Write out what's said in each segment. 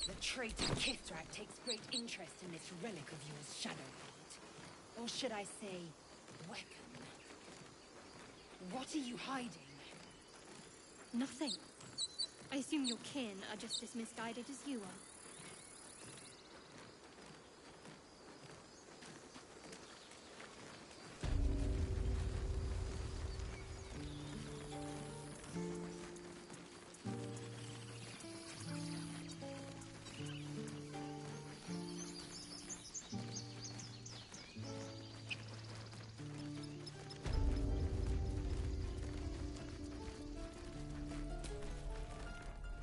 The traitor Kithrak takes great interest in this relic of yours, Shadowheart. Or should I say, weapon? What are you hiding? Nothing. I assume your kin are just as misguided as you are.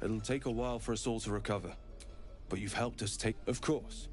It'll take a while for us all to recover. But you've helped us take... Of course.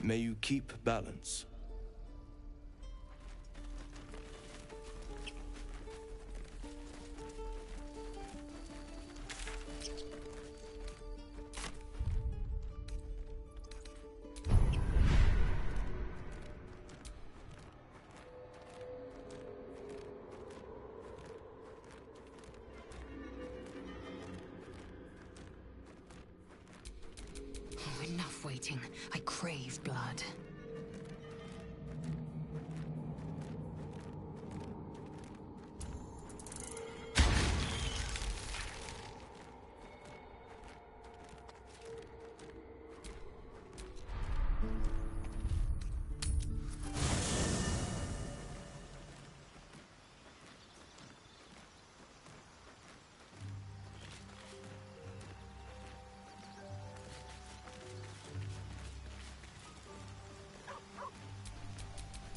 May you keep balance. Oh, enough waiting. I crave blood.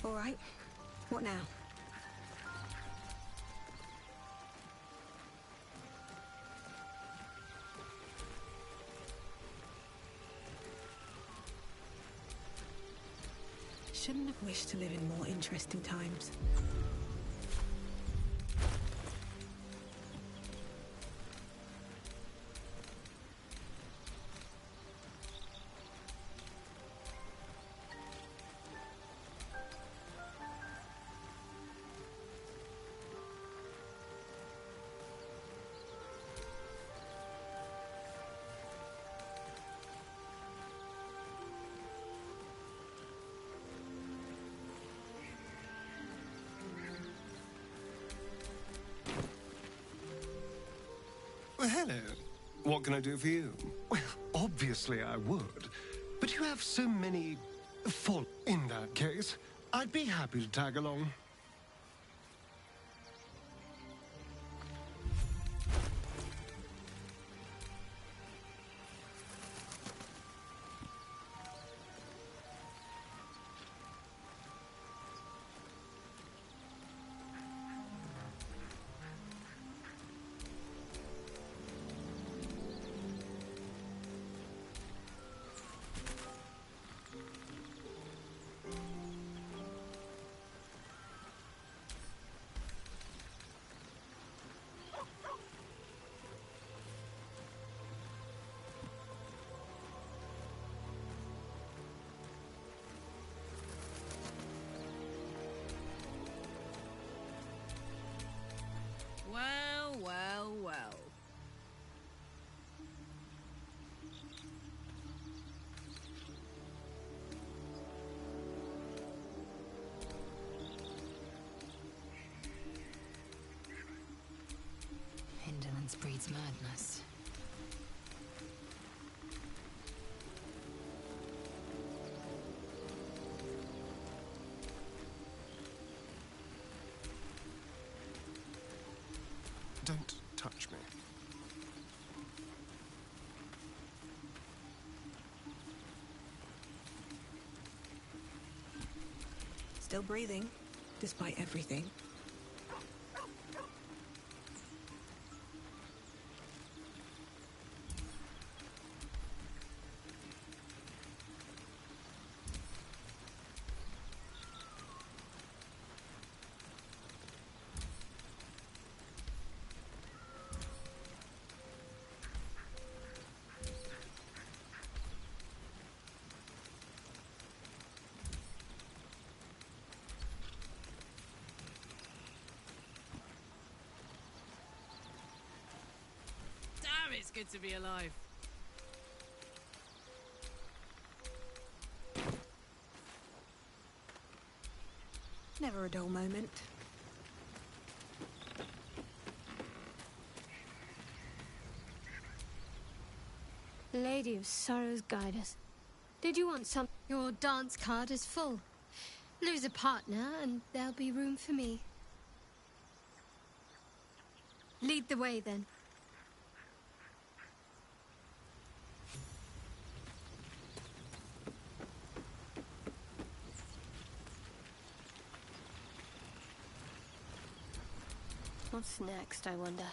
All right. What now? Shouldn't have wished to live in more interesting times. Well, hello. What can I do for you? Well, obviously I would. But you have so many... In that case, I'd be happy to tag along. Madness breeds madness. Don't touch me. Still breathing, despite everything. Damn, it's good to be alive. Never a dull moment. Lady of Sorrows, guide us. Did you want some? Your dance card is full. Lose a partner, and there'll be room for me. Lead the way, then. What's next, I wonder?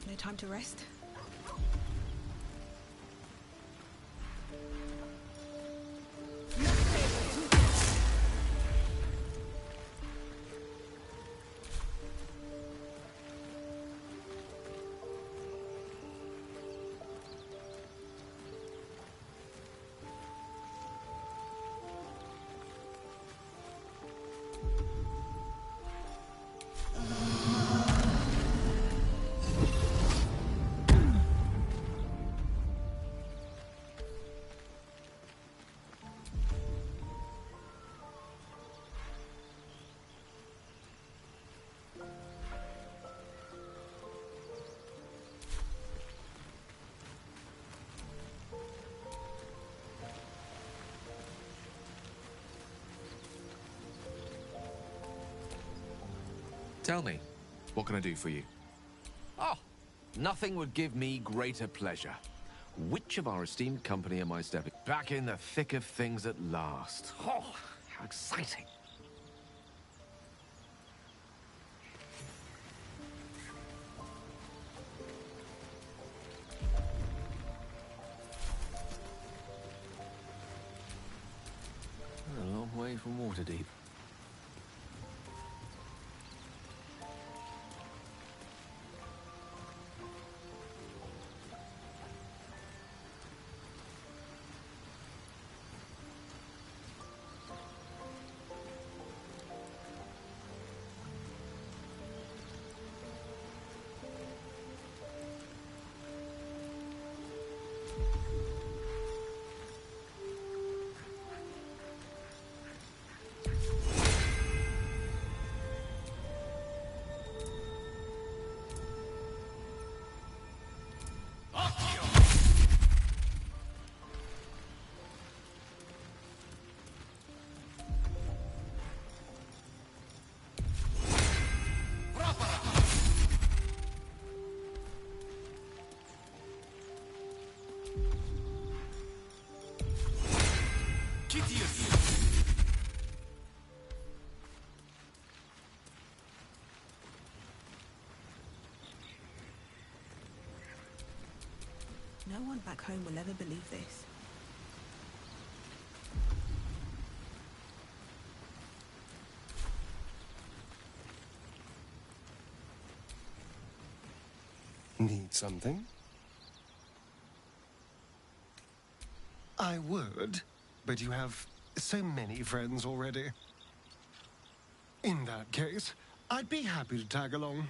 No time to rest. Tell me, what can I do for you? Oh, nothing would give me greater pleasure. Which of our esteemed company am I stepping? Back in the thick of things at last. Oh, how exciting. A long way from Waterdeep. No one back home will ever believe this. Need something? I would, but you have so many friends already. In that case, I'd be happy to tag along.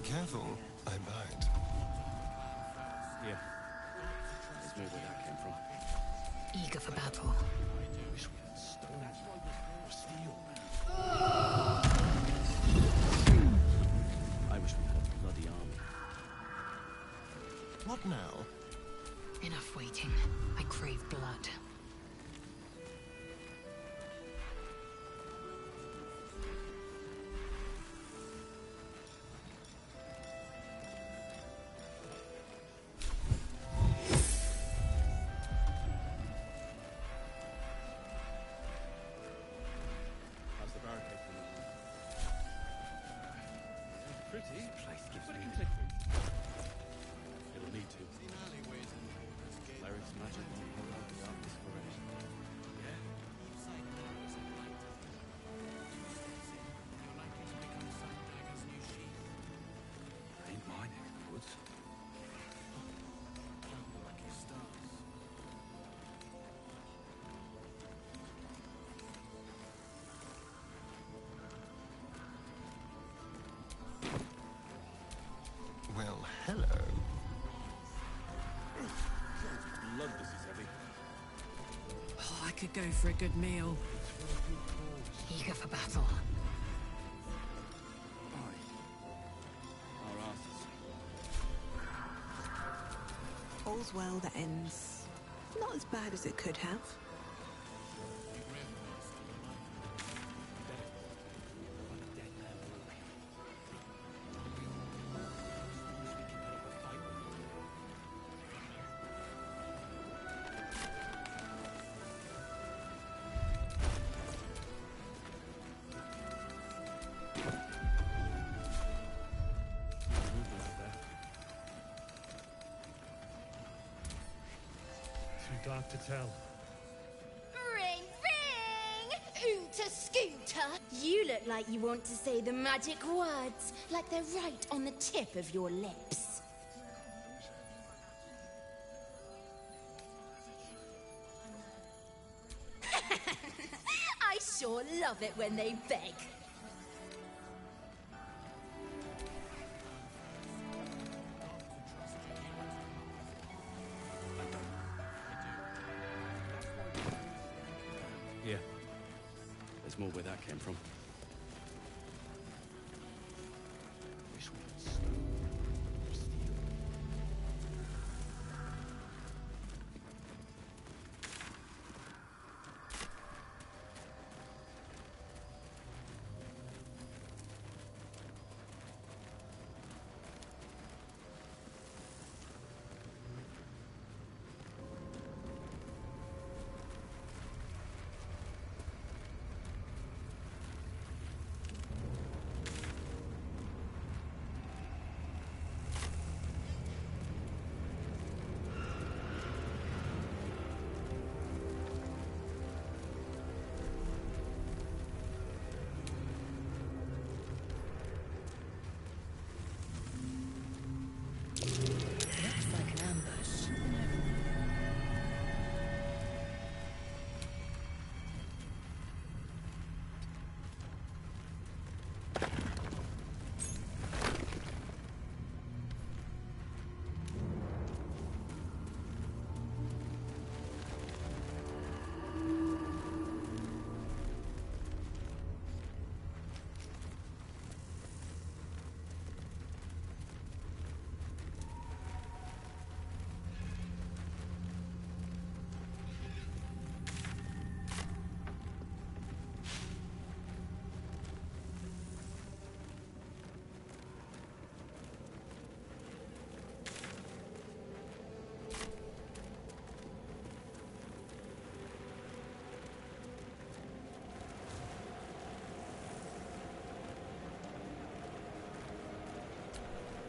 Careful, I bite. Yeah. Let's know where that came from. Eager for battle. I wish we had a bloody army. What now? Enough waiting. I crave blood. How's the barricade coming along? Pretty. Place gives me. It'll need to. Cleric's magic won't hold out the army's forever. Ain't my neck of the woods. Well, hello. Blood, this is heavy. Oh, I could go for a good meal. Eager for battle. Our asses. All's well that ends not as bad as it could have. Too dark to tell. Ring, ring! Ooter Scooter! You look like you want to say the magic words, like they're right on the tip of your lips. I sure love it when they beg. Yeah. There's more where that came from. Looks like an ambush.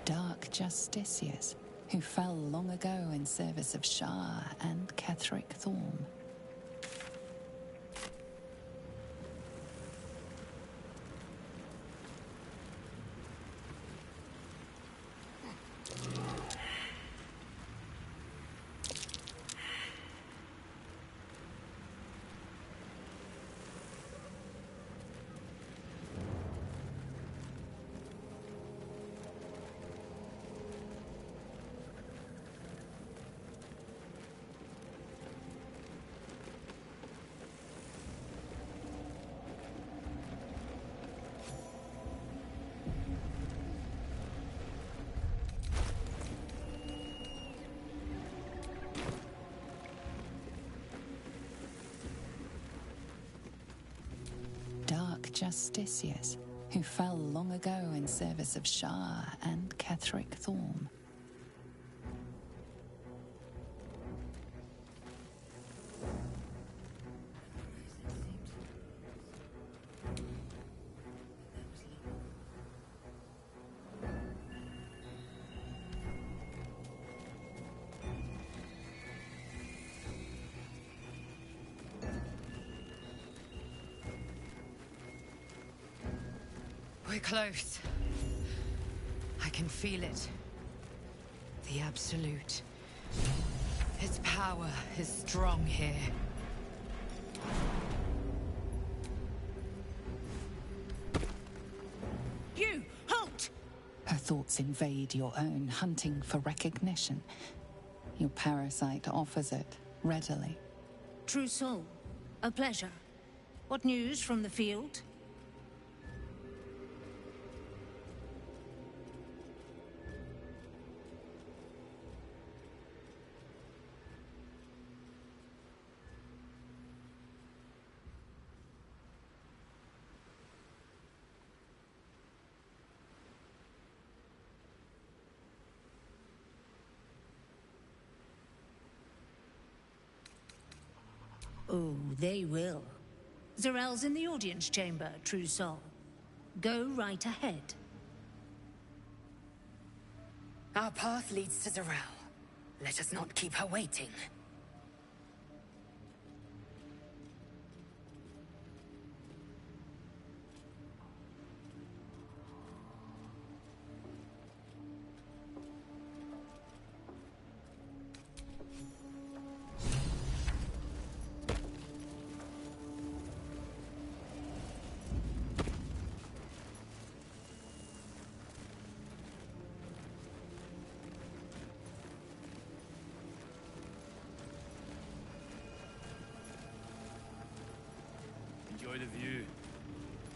Dark justiciars who fell long ago in service of Shah and Ketheric Thorm. Dark justiciars who fell long ago in service of Shah and Ketheric Thorm. We're close. I can feel it. The Absolute. Its power is strong here. You! Halt! Her thoughts invade your own, hunting for recognition. Your parasite offers it readily. True soul. A pleasure. What news from the field? Oh, they will. Zarel's in the audience chamber, true soul. Go right ahead. Our path leads to Zarel. Let us not keep her waiting.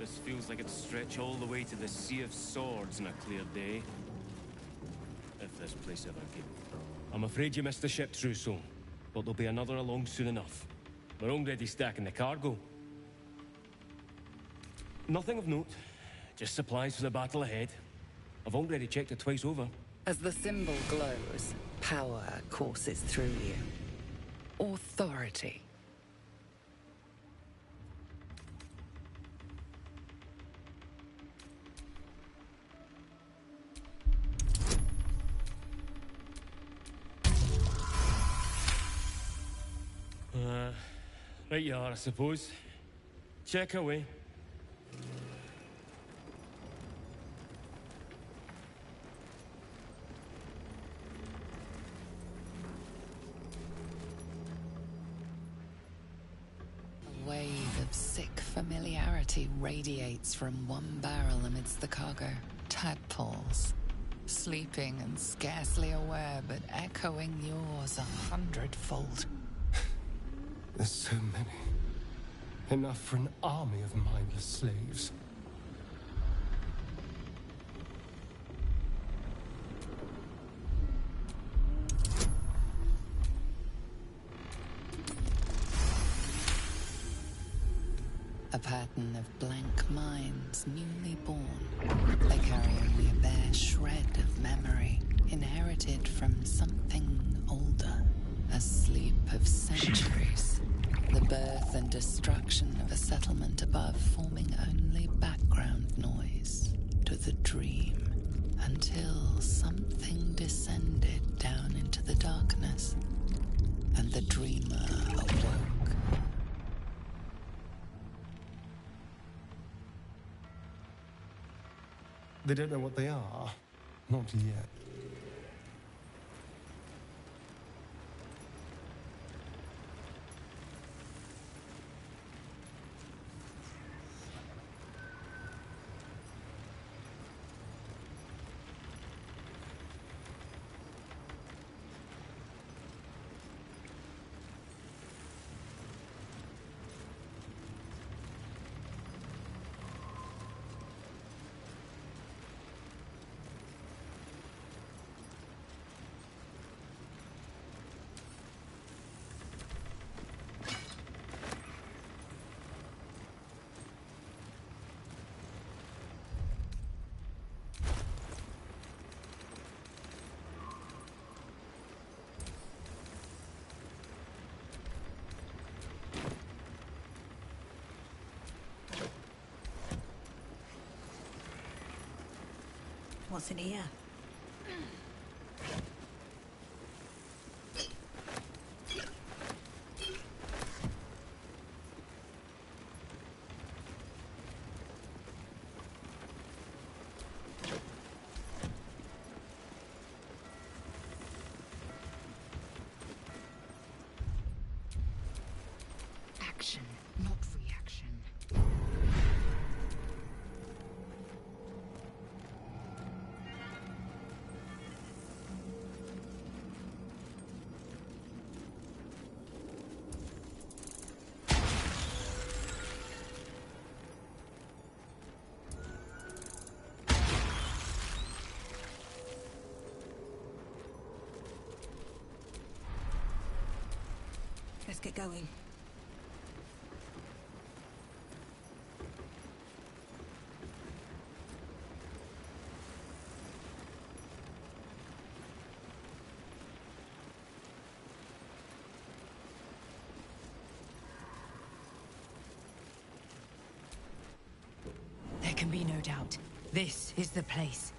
This feels like it'd stretch all the way to the Sea of Swords on a clear day. If this place ever came. I'm afraid you missed the ship, Trousseau. But there'll be another along soon enough. We're already stacking the cargo. Nothing of note. Just supplies for the battle ahead. I've already checked it twice over. As the symbol glows, power courses through you. Authority. Right you are, I suppose. Check away. A wave of sick familiarity radiates from one barrel amidst the cargo. Tadpoles. Sleeping and scarcely aware, but echoing yours 100-fold. There's so many. Enough for an army of mindless slaves. A pattern of blank minds newly born. They carry only a bare shred of memory, inherited from something older. A sleep of centuries. The birth and destruction of a settlement above forming only background noise to the dream. Until something descended down into the darkness, and the dreamer awoke. They don't know what they are. Not yet. What's in here? Action, not reaction. Let's get going. There can be no doubt. This is the place.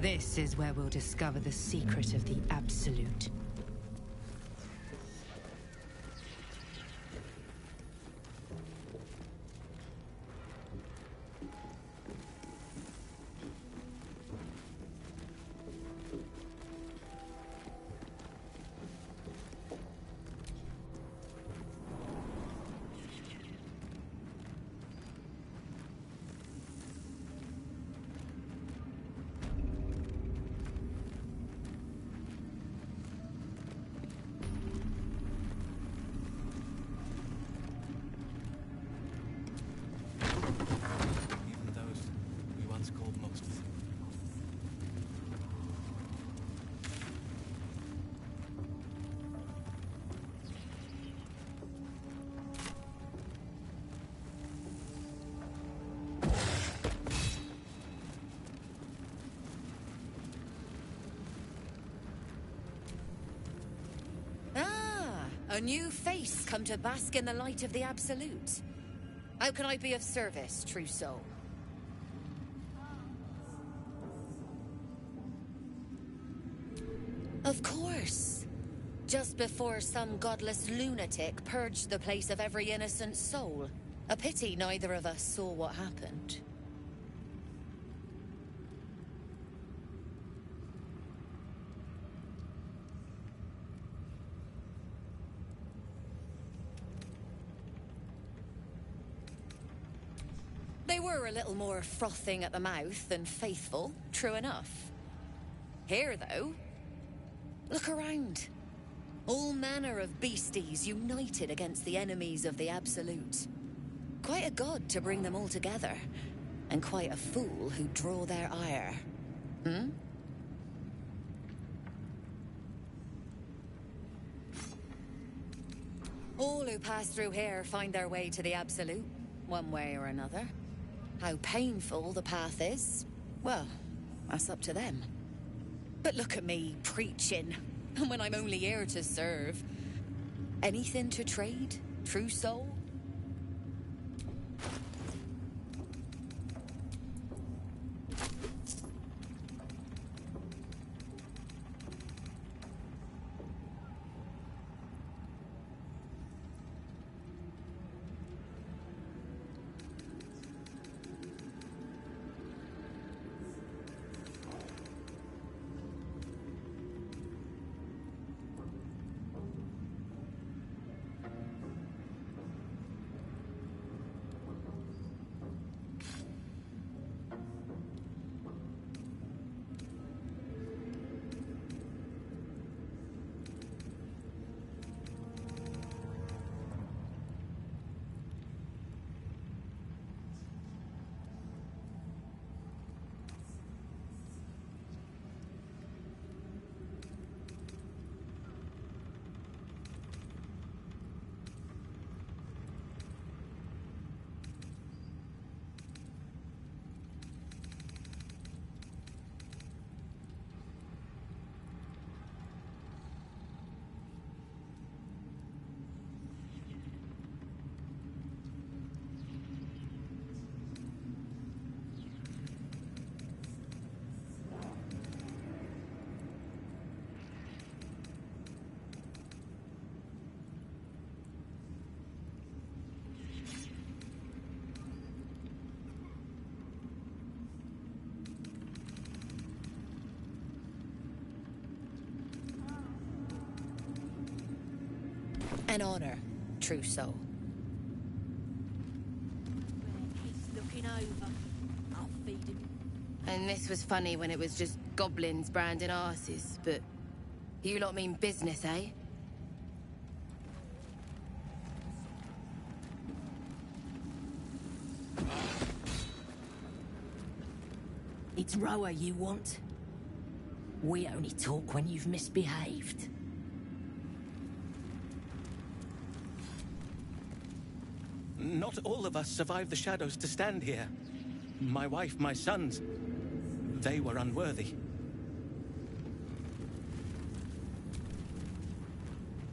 This is where we'll discover the secret of the Absolute. A new face come to bask in the light of the Absolute. How can I be of service, true soul? Of course. Just before some godless lunatic purged the place of every innocent soul. A pity neither of us saw what happened. They were a little more frothing at the mouth than faithful, true enough. Here, though, look around. All manner of beasties united against the enemies of the Absolute. Quite a god to bring them all together, and quite a fool who'd draw their ire. Hmm? All who pass through here find their way to the Absolute, one way or another. How painful the path is, well, that's up to them. But look at me, preaching, when I'm only here to serve. Anything to trade, true soul? An honor, true soul. He's looking over. I'll feed him. And this was funny when it was just goblins branding arses, but you lot mean business, eh? It's Roa you want? We only talk when you've misbehaved. Not all of us survived the shadows to stand here. My wife, my sons, they were unworthy.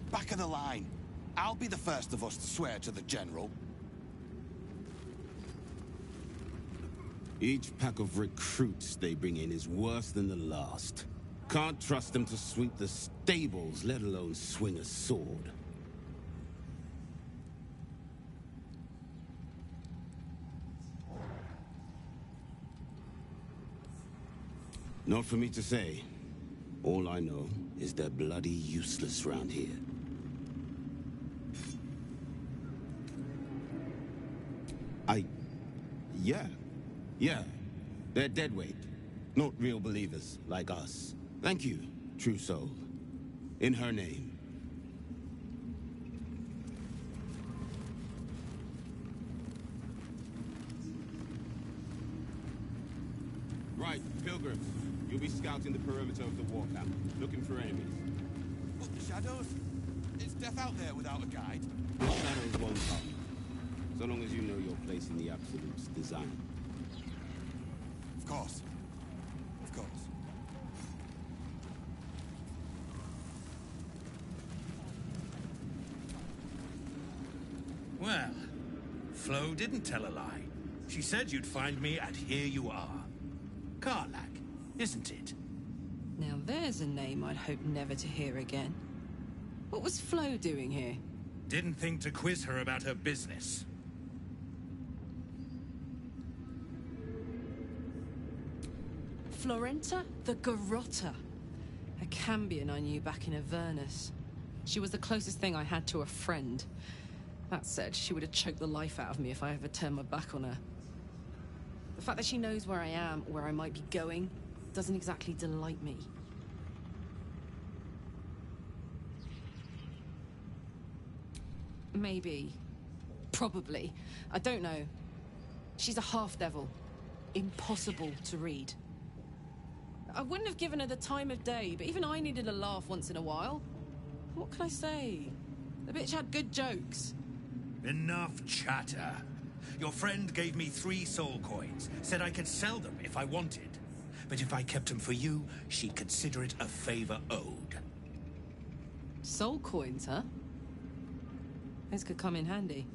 Back of the line. I'll be the first of us to swear to the General. Each pack of recruits they bring in is worse than the last. Can't trust them to sweep the stables, let alone swing a sword. Not for me to say. All I know is they're bloody useless round here. Yeah. They're deadweight. Not real believers, like us. Thank you, true soul. In her name. Right, pilgrims. You'll be scouting the perimeter of the war camp, looking for enemies. What, the shadows? Is death out there without a guide? The shadows won't come, so long as you know your place in the Absolute's design. Of course. Of course. Well, Flo didn't tell a lie. She said you'd find me, and here you are. Karlak, isn't it? Now there's a name I'd hope never to hear again. What was Flo doing here? Didn't think to quiz her about her business. Florenta the Garotta. A Cambion I knew back in Avernus. She was the closest thing I had to a friend. That said, she would have choked the life out of me if I ever turned my back on her. The fact that she knows where I am, where I might be going, doesn't exactly delight me. Maybe. Probably. I don't know. She's a half-devil. Impossible to read. I wouldn't have given her the time of day, but even I needed a laugh once in a while. What can I say? The bitch had good jokes. Enough chatter. Your friend gave me 3 soul coins, said I could sell them if I wanted. But if I kept them for you, she'd consider it a favor owed. Soul coins, huh? Those could come in handy.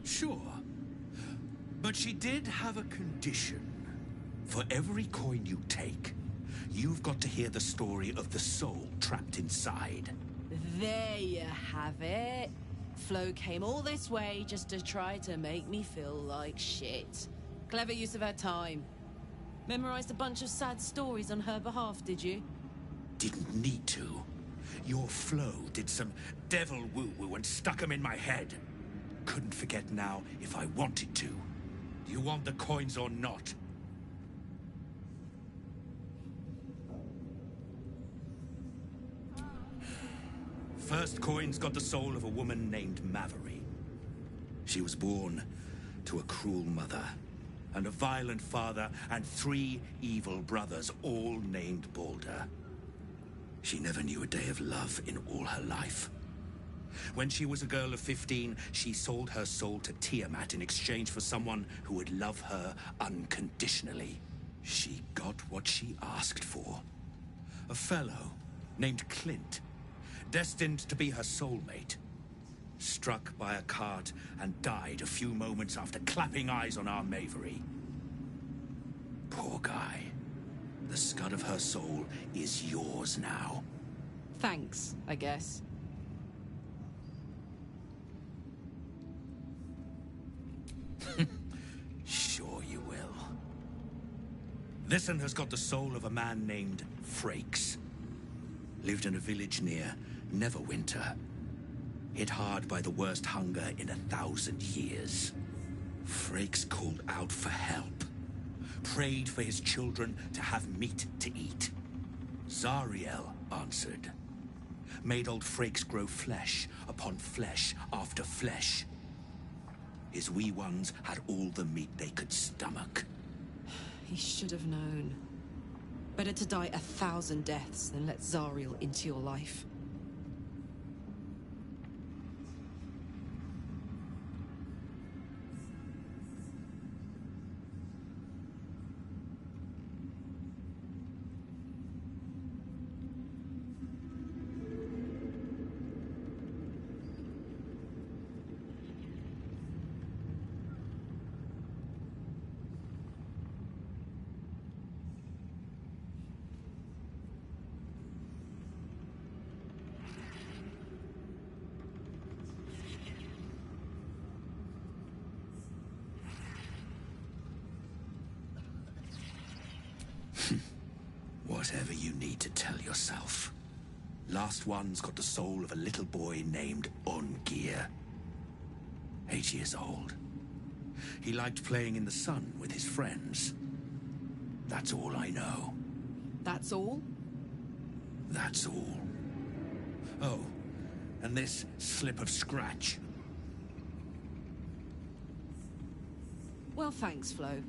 Sure. But she did have a condition. For every coin you take, you've got to hear the story of the soul trapped inside. There you have it. Flo came all this way just to try to make me feel like shit. Clever use of her time. Memorized a bunch of sad stories on her behalf, did you? Didn't need to. Your Flo did some devil woo-woo and stuck 'em in my head. Couldn't forget now if I wanted to. Do you want the coins or not? First coin's got the soul of a woman named Mavery. She was born to a cruel mother, and a violent father, and 3 evil brothers, all named Balder. She never knew a day of love in all her life. When she was a girl of 15, she sold her soul to Tiamat in exchange for someone who would love her unconditionally. She got what she asked for. A fellow named Clint, destined to be her soulmate. Struck by a cart and died a few moments after clapping eyes on our Mavery. Poor guy. The scud of her soul is yours now. Thanks, I guess. Sure you will. This one has got the soul of a man named Frakes. Lived in a village near Neverwinter. Hit hard by the worst hunger in 1,000 years. Frakes called out for help. Prayed for his children to have meat to eat. Zariel answered. Made old Frakes grow flesh upon flesh after flesh. His wee ones had all the meat they could stomach. He should have known. Better to die 1,000 deaths than let Zariel into your life. Whatever you need to tell yourself. Last one's got the soul of a little boy named Ongir. 8 years old. He liked playing in the sun with his friends. That's all I know. That's all? That's all. Oh, and this slip of scratch. Well, thanks, Flo.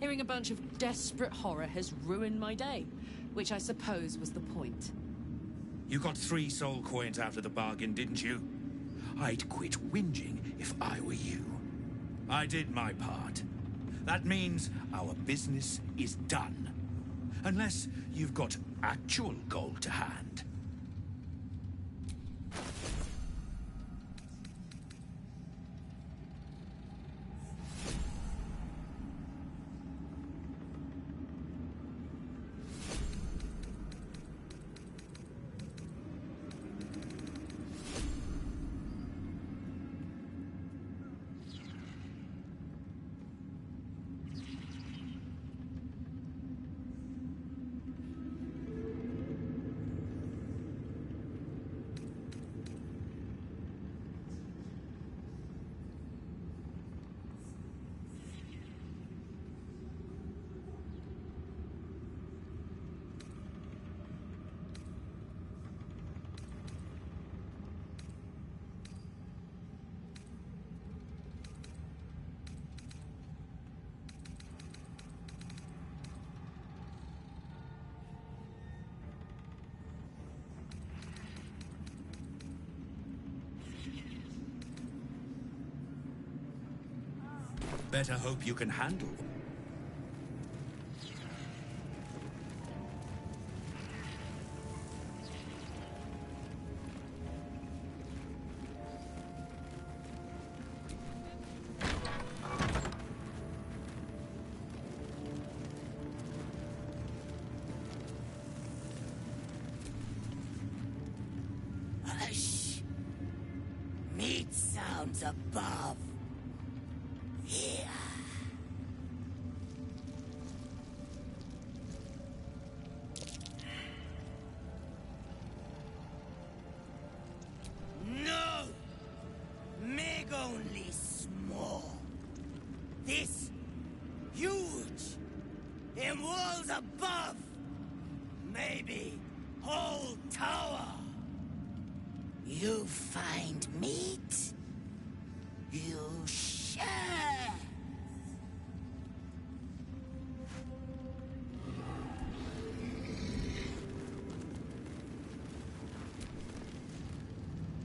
Hearing a bunch of desperate horror has ruined my day, which I suppose was the point. You got 3 soul coins out of the bargain, didn't you? I'd quit whinging if I were you. I did my part. That means our business is done. Unless you've got actual gold to hand. better hope you can handle. Hush. Meat sounds above. Here. No! Meg only small. This huge. In walls above. Maybe whole tower. You find meat? You share.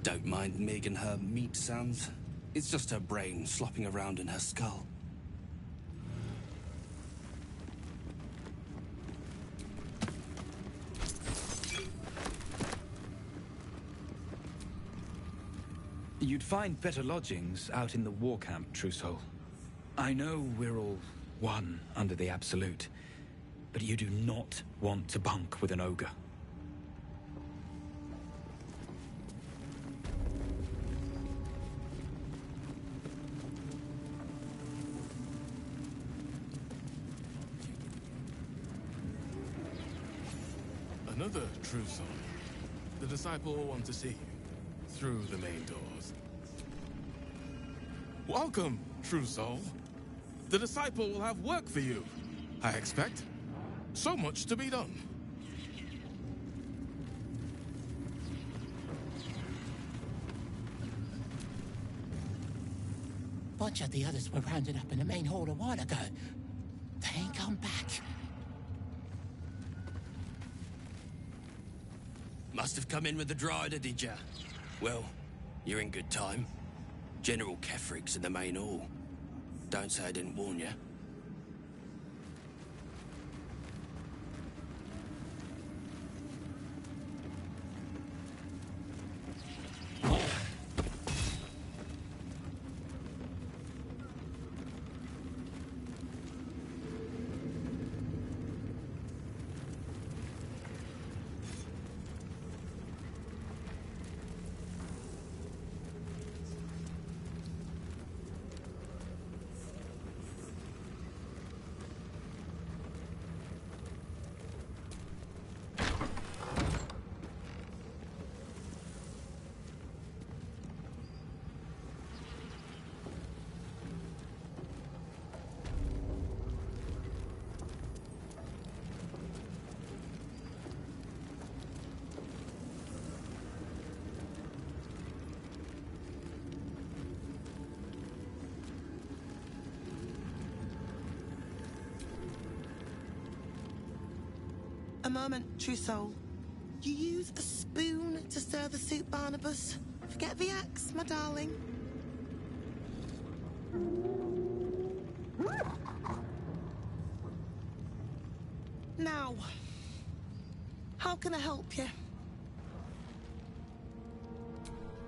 Don't mind Meg and her meat sounds. It's just her brain slopping around in her skull. You'd find better lodgings out in the war camp, True Soul. I know we're all one under the Absolute, but you do not want to bunk with an ogre. Another True Soul. The Disciple will want to see you through the main doors. Welcome, True Soul. The Disciple will have work for you, I expect. So much to be done. Bunch of the others were rounded up in the main hall a while ago. They ain't come back. Must have come in with the Drider, did ya? Well, you're in good time. General Kefrig's in the main hall. Don't say I didn't warn you. A moment, True Soul. You use a spoon to stir the soup, Barnabas. Forget the axe, my darling. Now, how can I help you?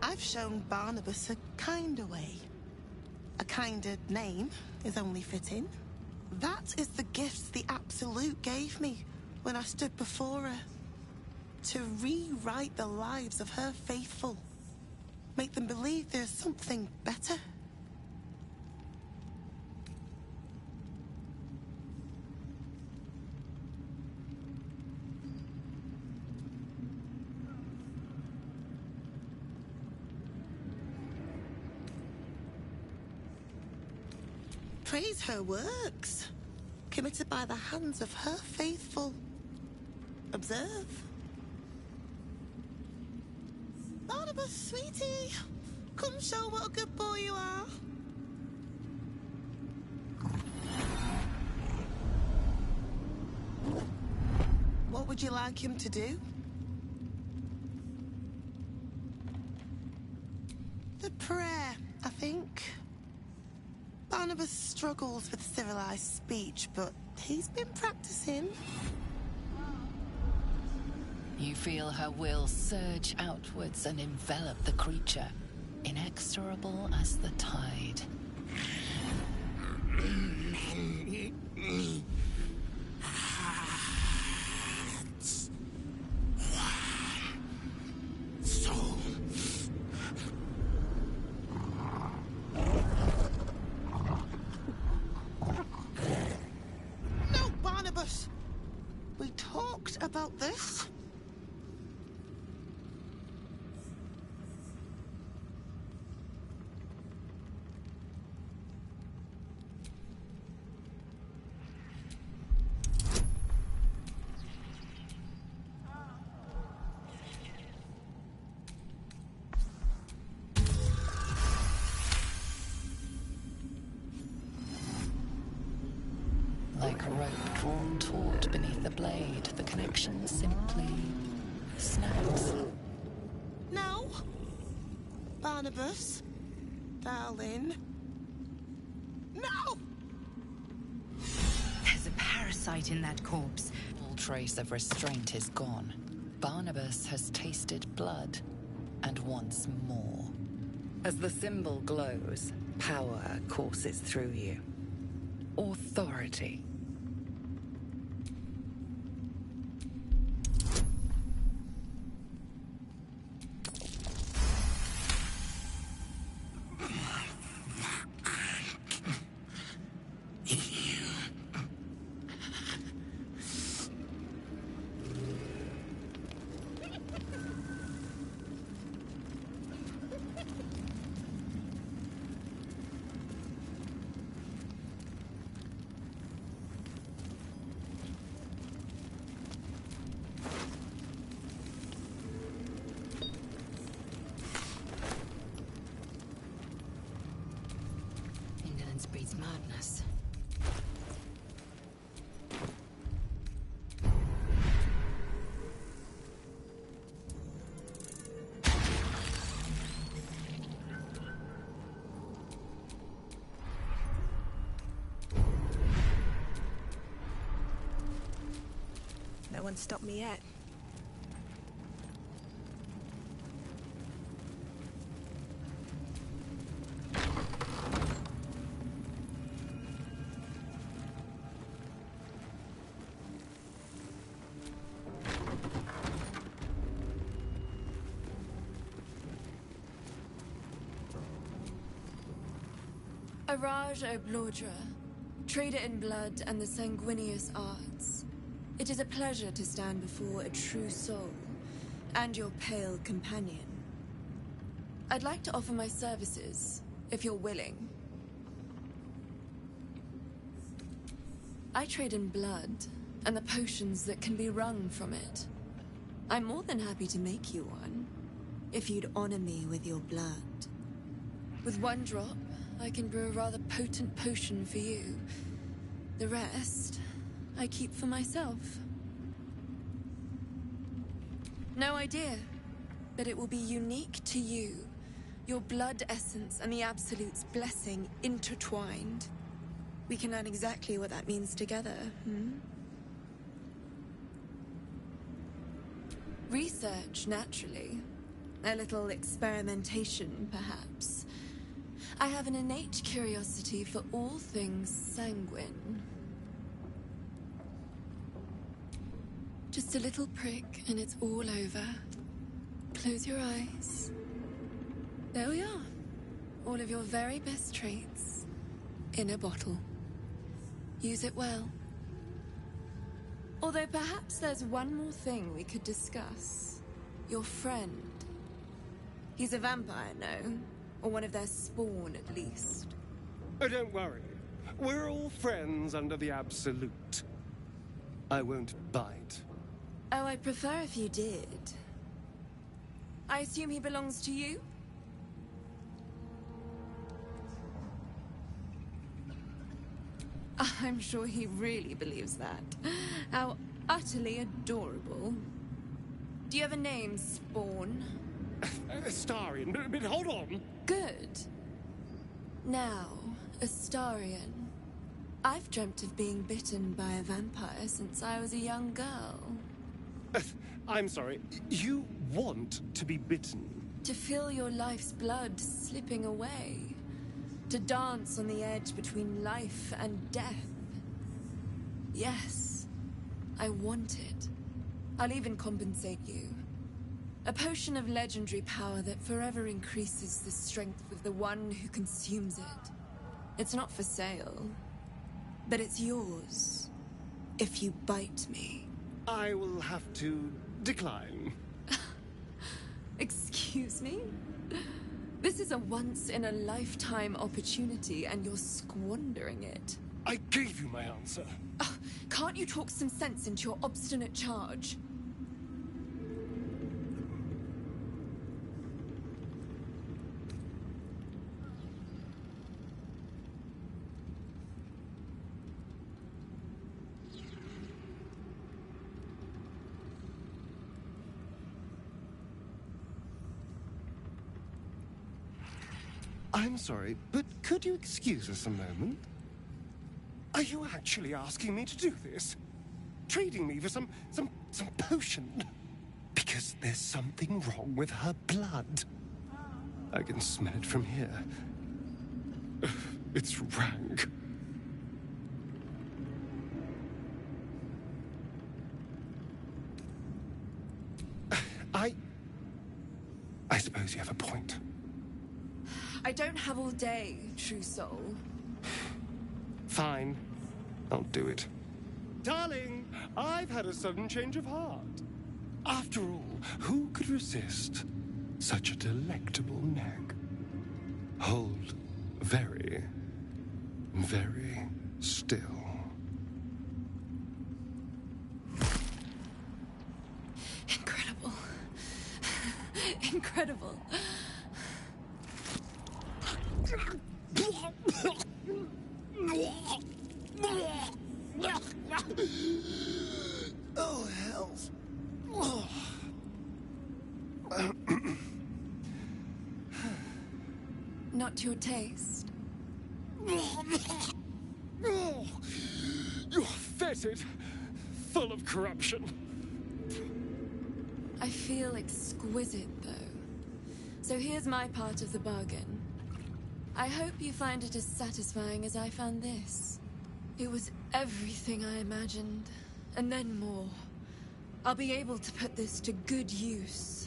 I've shown Barnabas a kinder way. A kinder name is only fitting. That is the gift the Absolute gave me when I stood before her. To rewrite the lives of her faithful. Make them believe there's something better. Praise her works, committed by the hands of her faithful. Observe. Barnabas, sweetie, come show what a good boy you are. What would you like him to do? The prayer, I think. Barnabas struggles with civilized speech, but he's been practicing. You feel her will surge outwards and envelop the creature, inexorable as the tide. Soul. No, Barnabas! We talked about this. Like a rope drawn taut beneath the blade, the connection simply snaps. No. Barnabas. Darling. No! There's a parasite in that corpse. All trace of restraint is gone. Barnabas has tasted blood and wants more. As the symbol glows, power courses through you. Authority. Indolence breeds madness. No one's stopped me yet. Araj Oblodra, trader in blood and the sanguineous arts. It is a pleasure to stand before a true soul, and your pale companion. I'd like to offer my services, if you're willing. I trade in blood, and the potions that can be wrung from it. I'm more than happy to make you one, if you'd honor me with your blood. With one drop, I can brew a rather potent potion for you. The rest, I keep for myself. No idea, but it will be unique to you. Your blood essence and the Absolute's blessing intertwined. We can learn exactly what that means together, Research, naturally. A little experimentation, perhaps. I have an innate curiosity for all things sanguine. Just a little prick and it's all over. Close your eyes. There we are. All of your very best traits in a bottle. Use it well. Although perhaps there's one more thing we could discuss. Your friend. He's a vampire, no? Or one of their spawn, at least. Oh, don't worry. We're all friends under the Absolute. I won't bite. Oh, I'd prefer if you did. I assume he belongs to you? I'm sure he really believes that. How utterly adorable. Do you have a name, Spawn? Starian, but hold on. Good. Now, Astarion. I've dreamt of being bitten by a vampire since I was a young girl. I'm sorry, you want to be bitten? To feel your life's blood slipping away. To dance on the edge between life and death. Yes, I want it. I'll even compensate you. A potion of legendary power that forever increases the strength of the one who consumes it. It's not for sale, but it's yours if you bite me. I will have to decline. Excuse me? This is a once-in-a-lifetime opportunity, and you're squandering it. I gave you my answer. Can't you talk some sense into your obstinate charge? I'm sorry, but could you excuse us a moment? Are you actually asking me to do this? Trading me for some potion? Because there's something wrong with her blood. I can smell it from here. It's rank. I suppose you have a point. I don't have all day, true soul. Fine. I'll do it. Darling, I've had a sudden change of heart. After all, who could resist such a delectable neck? Hold very, very still. Incredible. Incredible. Oh, hells. Not to your taste. You're fetid, full of corruption. I feel exquisite, though. So here's my part of the bargain. I hope you find it as satisfying as I found this. It was everything I imagined, and then more. I'll be able to put this to good use.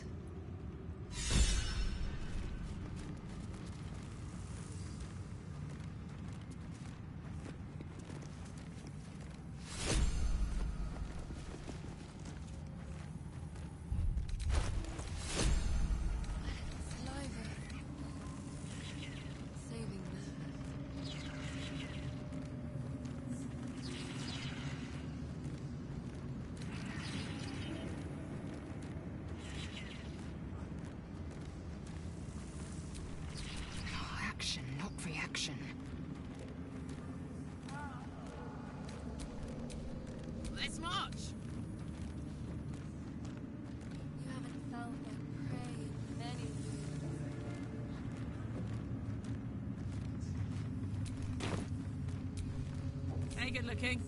Action, not reaction. Let's march! You haven't felt their prey in many years. Hey, good looking.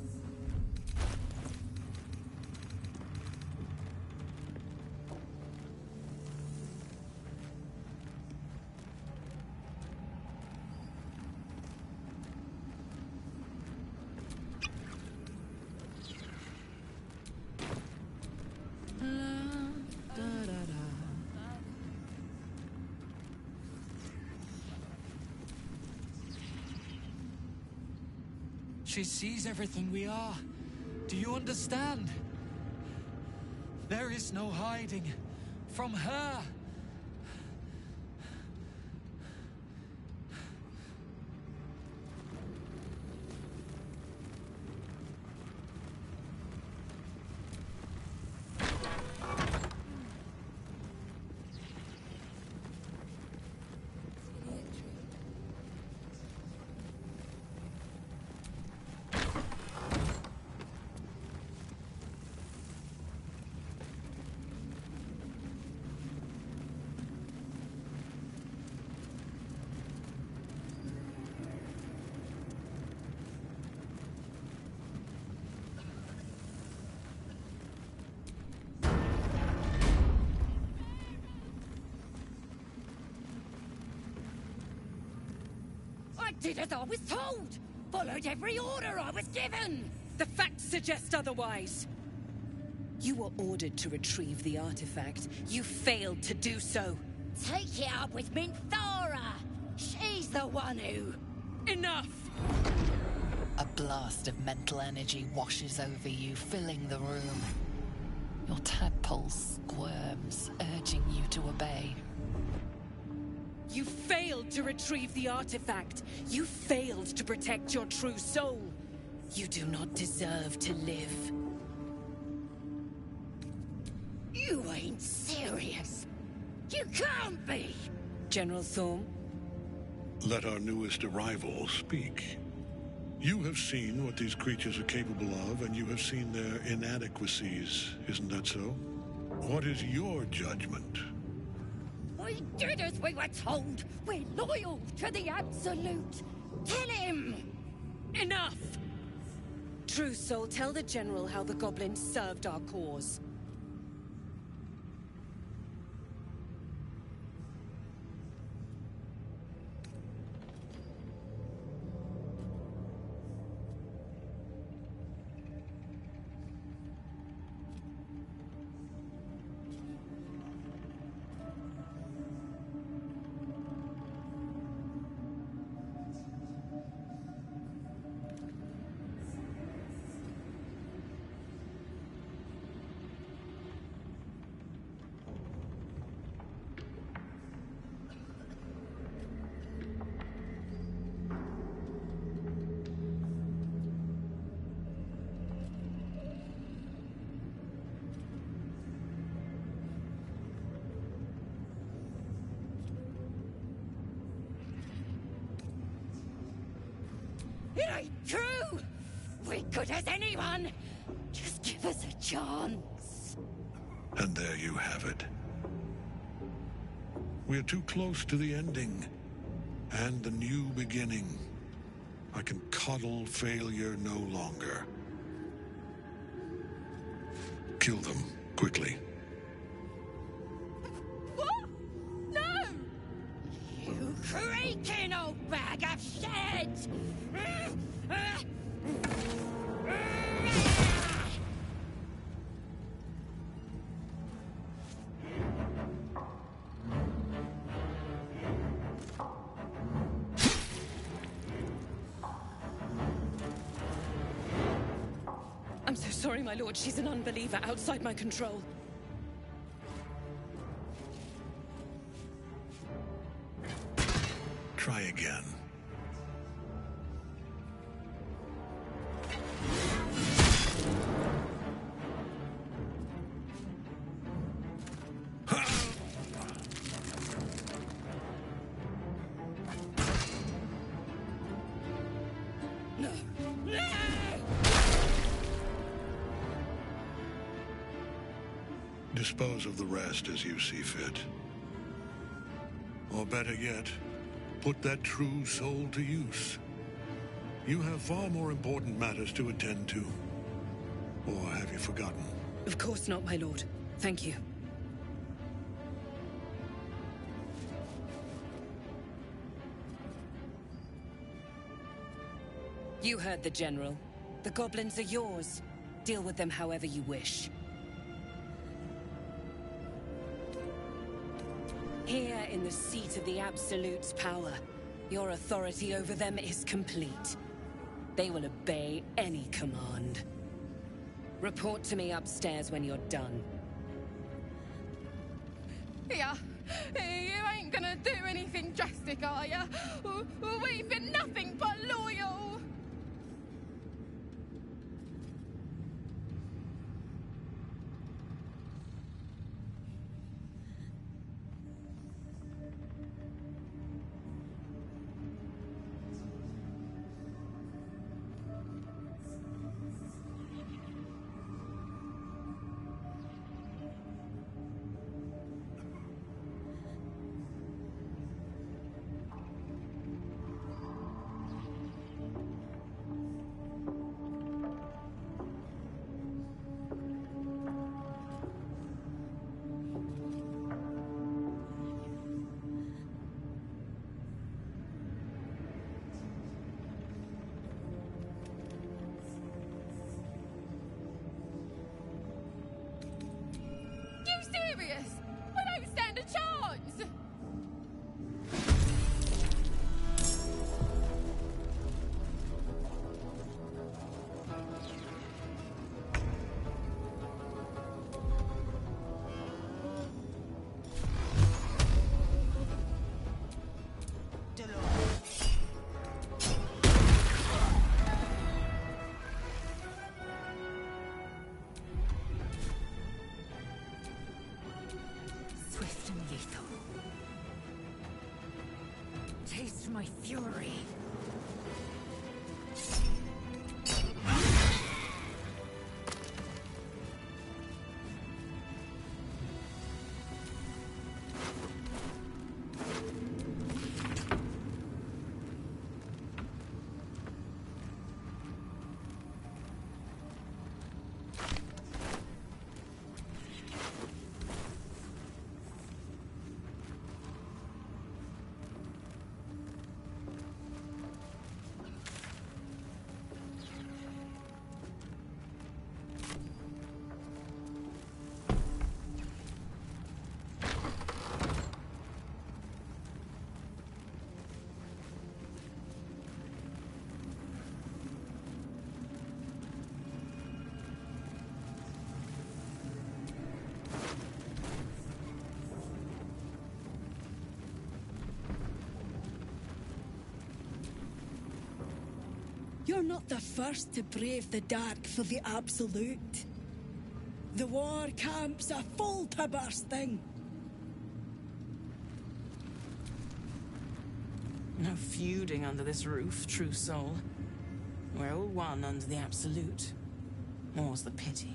She sees everything we are. Do you understand? There is no hiding from her. Did as I was told! Followed every order I was given! The facts suggest otherwise. You were ordered to retrieve the artifact. You failed to do so. Take it up with Minthara! She's the one who... Enough! A blast of mental energy washes over you, filling the room. Your tadpole squirms, urging you to obey. You failed to retrieve the artifact. You failed to protect your true soul. You do not deserve to live. You ain't serious. You can't be! General Thorm? Let our newest arrival speak. You have seen what these creatures are capable of, and you have seen their inadequacies. Isn't that so? What is your judgment? We did as we were told! We're loyal to the Absolute! Tell him! Enough! True Soul, tell the General how the goblins served our cause. It ain't true! We're good as anyone! Just give us a chance. And there you have it. We're too close to the ending. And the new beginning. I can coddle failure no longer. Kill them, quickly. What? No! You creaking old bag of shit! I'm so sorry, my lord. She's an unbeliever outside my control. Try again. No! No! Dispose of the rest as you see fit. Or better yet, put that true soul to use. You have far more important matters to attend to. Or have you forgotten? Of course not, my lord. Thank you. You heard the General. The goblins are yours. Deal with them however you wish. Here in the seat of the Absolute's power, your authority over them is complete. They will obey any command. Report to me upstairs when you're done. Yeah, you ain't gonna do anything drastic, are ya? We've been nothing but loyal! lethal. Taste my fury. You're not the first to brave the dark for the Absolute. The war camp's are full to bursting. No feuding under this roof, true soul. We're all one under the Absolute. More's the pity.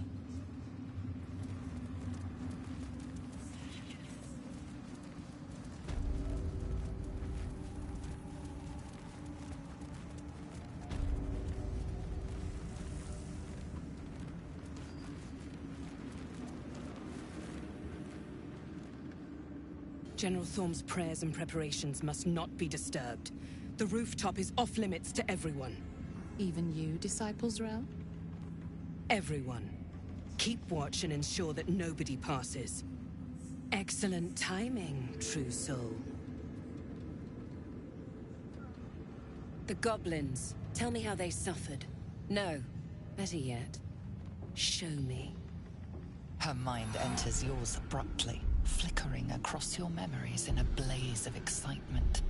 General Thorm's prayers and preparations must not be disturbed. The rooftop is off limits to everyone. Even you, Disciples Realm? Everyone. Keep watch and ensure that nobody passes. Excellent timing, true soul. The goblins. Tell me how they suffered. No. Better yet, show me. Her mind enters yours abruptly, flickering across your memories in a blaze of excitement.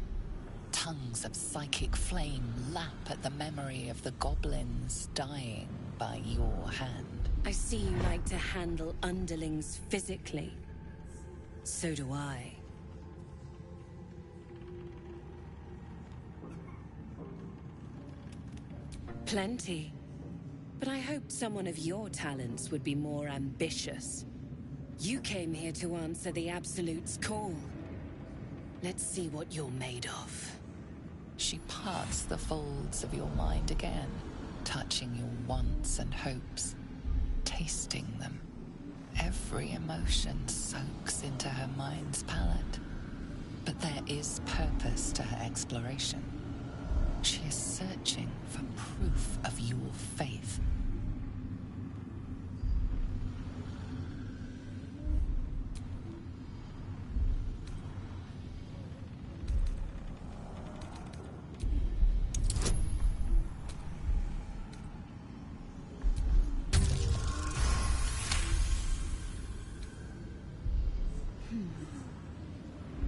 Tongues of psychic flame lap at the memory of the goblins dying by your hand. I see you like to handle underlings physically. So do I. Plenty. But I hoped someone of your talents would be more ambitious. You came here to answer the Absolute's call. Let's see what you're made of. She parts the folds of your mind again, touching your wants and hopes, tasting them. Every emotion soaks into her mind's palate. But there is purpose to her exploration. She is searching for proof of your faith.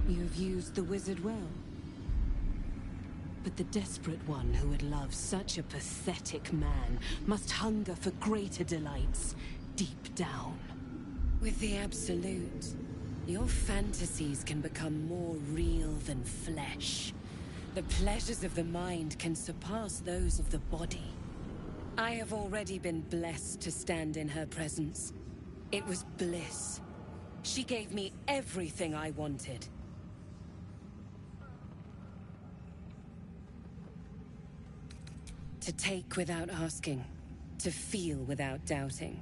You have used the wizard well. But the desperate one who would love such a pathetic man must hunger for greater delights deep down. With the Absolute, your fantasies can become more real than flesh. The pleasures of the mind can surpass those of the body. I have already been blessed to stand in her presence. It was bliss. She gave me everything I wanted. To take without asking, to feel without doubting,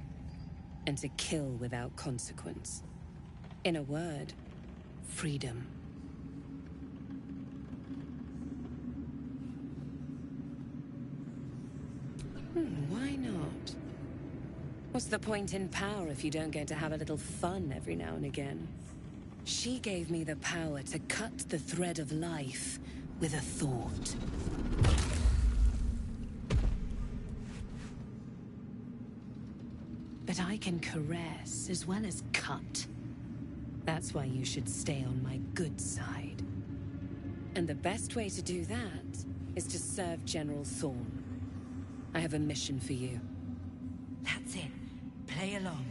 and to kill without consequence. In a word, freedom. Why not? What's the point in power if you don't get to have a little fun every now and again? She gave me the power to cut the thread of life with a thought. But I can caress as well as cut. That's why you should stay on my good side. And the best way to do that is to serve General Thorm. I have a mission for you. That's it. Play along.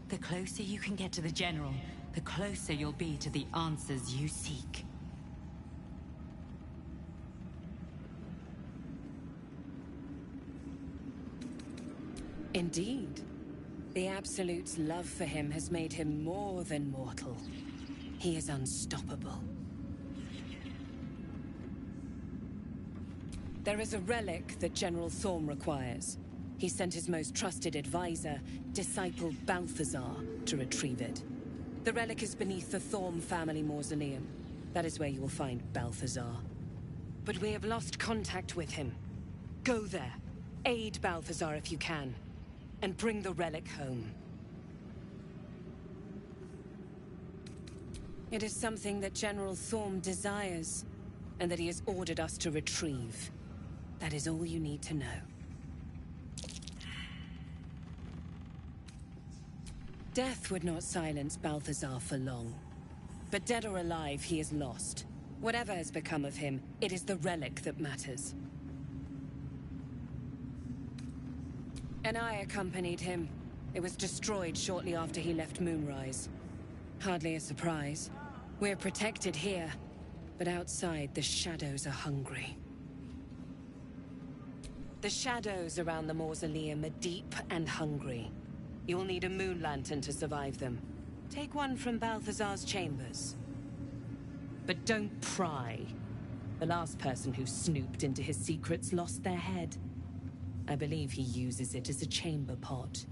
The closer you can get to the General, the closer you'll be to the answers you seek. Indeed. The Absolute's love for him has made him more than mortal. He is unstoppable. There is a relic that General Thorm requires. He sent his most trusted advisor, Disciple Balthazar, to retrieve it. The relic is beneath the Thorm family mausoleum. That is where you will find Balthazar. But we have lost contact with him. Go there. Aid Balthazar if you can. And bring the relic home. It is something that General Thorm desires, and that he has ordered us to retrieve. That is all you need to know. Death would not silence Balthazar for long. But dead or alive, he is lost. Whatever has become of him, it is the relic that matters. And I accompanied him. It was destroyed shortly after he left Moonrise. Hardly a surprise. We're protected here, but outside the shadows are hungry. The shadows around the mausoleum are deep and hungry. You'll need a moon lantern to survive them. Take one from Balthazar's chambers. But don't pry. The last person who snooped into his secrets lost their head. I believe he uses it as a chamber pot.